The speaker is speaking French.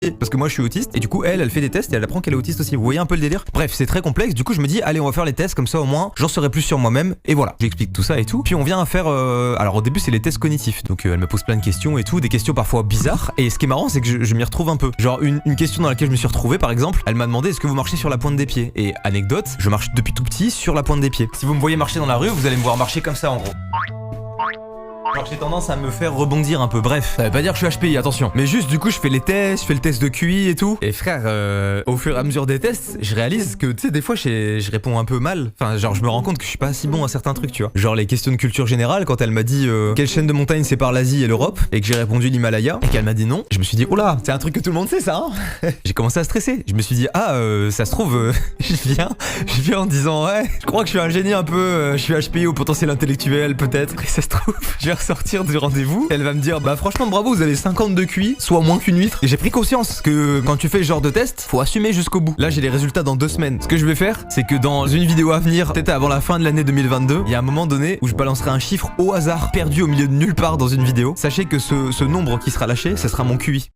parce que moi je suis autiste et du coup elle fait des tests et elle apprend qu'elle est autiste aussi. Vous voyez un peu le délire? Bref, c'est très complexe. Du coup je me dis allez on va faire les tests comme ça au moins j'en saurai plus sur moi-même et voilà. J'explique tout ça et tout. Puis on vient à faire alors au début c'est les tests cognitifs. Donc elle me pose plein de questions et tout, des questions parfois bizarres. Et ce qui est marrant c'est que je m'y retrouve un peu. Genre une question dans laquelle je me suis retrouvé par exemple, elle m'a demandé est-ce que vous marchez sur la pointe des pieds? Et anecdote, je marche depuis tout petit sur la pointe des pieds. Si vous me voyez marcher dans la rue, vous allez me voir marcher comme ça en gros. Genre j'ai tendance à me faire rebondir un peu, bref, ça veut pas dire que je suis HPI, attention. Mais juste du coup je fais les tests, je fais le test de QI et tout. Et frère, au fur et à mesure des tests, je réalise que tu sais des fois je réponds un peu mal. Enfin genre je me rends compte que je suis pas si bon à certains trucs, tu vois. Genre les questions de culture générale, quand elle m'a dit quelle chaîne de montagne sépare l'Asie et l'Europe, et que j'ai répondu l'Himalaya, et qu'elle m'a dit non, je me suis dit oh là, c'est un truc que tout le monde sait ça hein. J'ai commencé à stresser, je me suis dit ah ça se trouve je viens en disant ouais, je crois que je suis un génie un peu, je suis HPI au potentiel intellectuel peut-être, et ça se trouve je vais ressortir du rendez-vous, elle va me dire bah franchement bravo vous avez 50 de QI, soit moins qu'une huître. Et j'ai pris conscience que quand tu fais ce genre de test, faut assumer jusqu'au bout. Là j'ai les résultats dans 2 semaines. Ce que je vais faire, c'est que dans une vidéo à venir, peut-être avant la fin de l'année 2022, il y a un moment donné où je balancerai un chiffre au hasard perdu au milieu de nulle part dans une vidéo. Sachez que ce nombre qui sera lâché, ça sera mon QI.